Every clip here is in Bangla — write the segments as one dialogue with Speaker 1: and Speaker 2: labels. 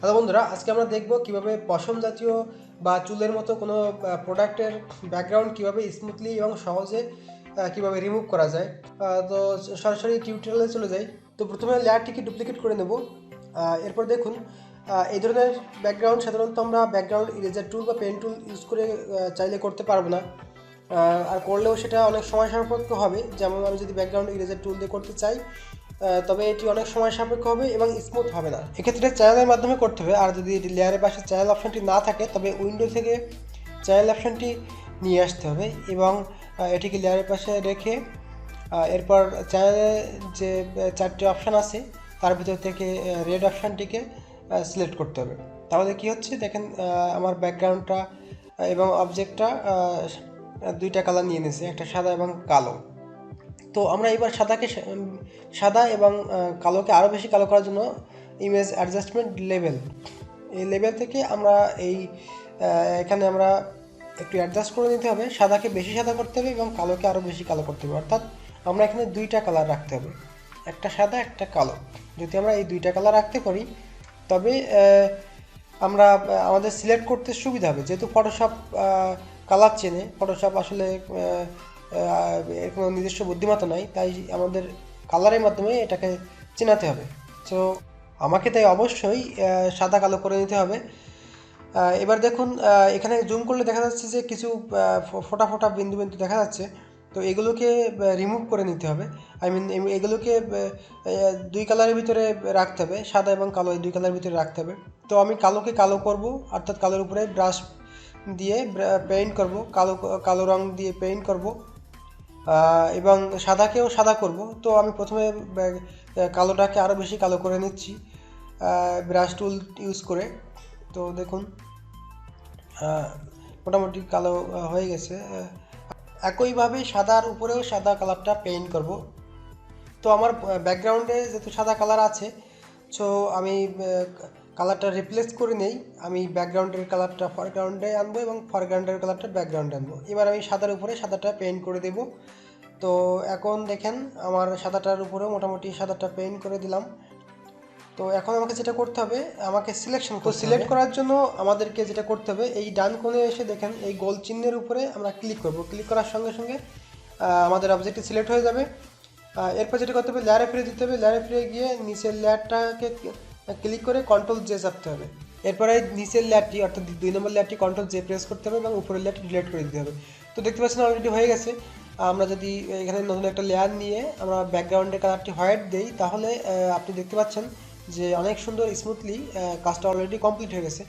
Speaker 1: হ্যালো বন্ধুরা, আজকে আমরা দেখব কিভাবে পশম জাতীয় বা চুলের মতো কোনো প্রোডাক্টের ব্যাকগ্রাউন্ড কিভাবে স্মুথলি এবং সহজে কিভাবে রিমুভ করা যায়। তো সরাসরি টিউটোরিয়ালে চলে যাই। তো প্রথমে লেয়ারটিকে ডুপ্লিকেট করে নেব। এরপর দেখুন, এই ধরনের ব্যাকগ্রাউন্ড সাধারণত আমরা ব্যাকগ্রাউন্ড ইরেজার টুল বা পেন টুল ইউজ করে চাইলে করতে পারবো না। আর করলেও সেটা অনেক সময় সাপেক্ষ হবে। যেমন আমি যদি ব্যাকগ্রাউন্ড ইরেজার টুল দিয়ে করতে চাই, তবে এটি অনেক সময় সাপেক্ষ হবে এবং স্মুথ হবে না। এক্ষেত্রে চ্যানেলের মাধ্যমে করতে হবে। আর যদি লেয়ারের পাশে চ্যানেল অপশানটি না থাকে, তবে উইন্ডো থেকে চ্যানেল অপশানটি নিয়ে আসতে হবে এবং এটিকে লেয়ারের পাশে রেখে এরপর চ্যানেলে যে চারটি অপশান আছে তার ভিতর থেকে রেড অপশানটিকে সিলেক্ট করতে হবে। তাহলে কি হচ্ছে দেখেন, আমার ব্যাকগ্রাউন্ডটা এবং অবজেক্টটা দুইটা কালার নিয়ে নিয়েছে, একটা সাদা এবং কালো। তো আমরা এবার সাদা এবং কালোকে আরও বেশি কালো করার জন্য ইমেজ অ্যাডজাস্টমেন্ট লেভেল, এই লেভেল থেকে আমরা এখানে আমরা একটু অ্যাডজাস্ট করে নিতে হবে। সাদাকে বেশি সাদা করতে হবে এবং কালোকে আরও বেশি কালো করতে হবে। অর্থাৎ আমরা এখানে দুইটা কালার রাখতে হবে, একটা সাদা একটা কালো। যদি আমরা এই দুইটা কালার রাখতে পারি, তবে আমরা আমাদের সিলেক্ট করতে সুবিধা হবে। যেহেতু ফটোশপ কালার চেনে, ফটোশপ আসলে এর কোনো নিজস্ব বুদ্ধিমত্তা নাই, তাই আমাদের কালারের মাধ্যমে এটাকে চেনাতে হবে। তো আমাকে তাই অবশ্যই সাদা কালো করে নিতে হবে। এবার দেখুন, এখানে জুম করলে দেখা যাচ্ছে যে কিছু ফোটা ফোটা বিন্দু বিন্দু দেখা যাচ্ছে। তো এগুলোকে রিমুভ করে নিতে হবে। এগুলোকে দুই কালারের ভিতরে রাখতে হবে, সাদা এবং কালো এই দুই কালারের ভিতরে রাখতে হবে। তো আমি কালোকে কালো করব, অর্থাৎ কালোর উপরে ব্রাশ দিয়ে পেইন্ট করব, কালো রং দিয়ে পেইন্ট করব এবং সাদাকেও সাদা করব। তো আমি প্রথমে কালোটাকে আরও বেশি কালো করে নিচ্ছি ব্রাশ টুল ইউজ করে। তো দেখুন, মোটামুটি কালো হয়ে গেছে। একইভাবে সাদার উপরেও সাদা কালারটা পেইন্ট করব। তো আমার ব্যাকগ্রাউন্ডে যেহেতু সাদা কালার আছে, সো আমি কালারটা রিপ্লেস করে নেই। আমি ব্যাকগ্রাউন্ডের কালারটা ফরগ্রাউন্ডে আনবো এবং ফরগ্রাউন্ডের কালারটা ব্যাকগ্রাউন্ডে আনবো। এবার আমি সাদার উপরে সাদাটা পেইন্ট করে দেব। তো এখন দেখেন, আমার সাদাটার উপরেও মোটামুটি সাদাটা পেইন্ট করে দিলাম। তো এখন আমাকে যেটা করতে হবে, আমাকে সিলেক্ট করার জন্য আমাদেরকে যেটা করতে হবে, এই ডান কোণে এসে দেখেন এই গোল চিহ্নের উপরে আমরা ক্লিক করব। ক্লিক করার সঙ্গে সঙ্গে আমাদের অবজেক্টটি সিলেক্ট হয়ে যাবে। এরপর যেটা করতে হবে, লেয়ারে ফিরে যেতে হবে। লেয়ারে ফিরে গিয়ে নিচের লেয়ারটাকে ক্লিক করে কন্ট্রোল জে চাপতে হবে। এরপরে নিচের লেয়ারটি অর্থাৎ 2 নম্বর লেয়ারটি কন্ট্রোল জে প্রেস করতে হবে এবং উপরের লেয়ারটি ডিলিট করে দিতে হবে। তো দেখতে পাচ্ছেন অলরেডি হয়ে গেছে। আমরা যদি এখানে নতুন একটা লেয়ার নিয়ে আমরা ব্যাকগ্রাউন্ডের কালারটি হোয়াইট দেই, তাহলে আপনি দেখতে পাচ্ছেন যে অনেক সুন্দর স্মুথলি কাজটা অলরেডি কমপ্লিট হয়ে গেছে।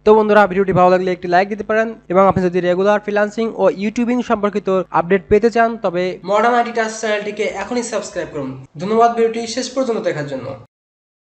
Speaker 1: তো বন্ধুরা, ভিডিওটি ভালো লাগলে একটি লাইক দিতে পারেন এবং আপনি যদি রেগুলার ফ্রিল্যান্সিং ও ইউটিউবিং সম্পর্কিত আপডেট পেতে চান, তবে মডার্ন আইটি টাচ চ্যানেলটিকে এখনই সাবস্ক্রাইব করুন। ধন্যবাদ ভিডিওটি শেষ পর্যন্ত দেখার জন্য।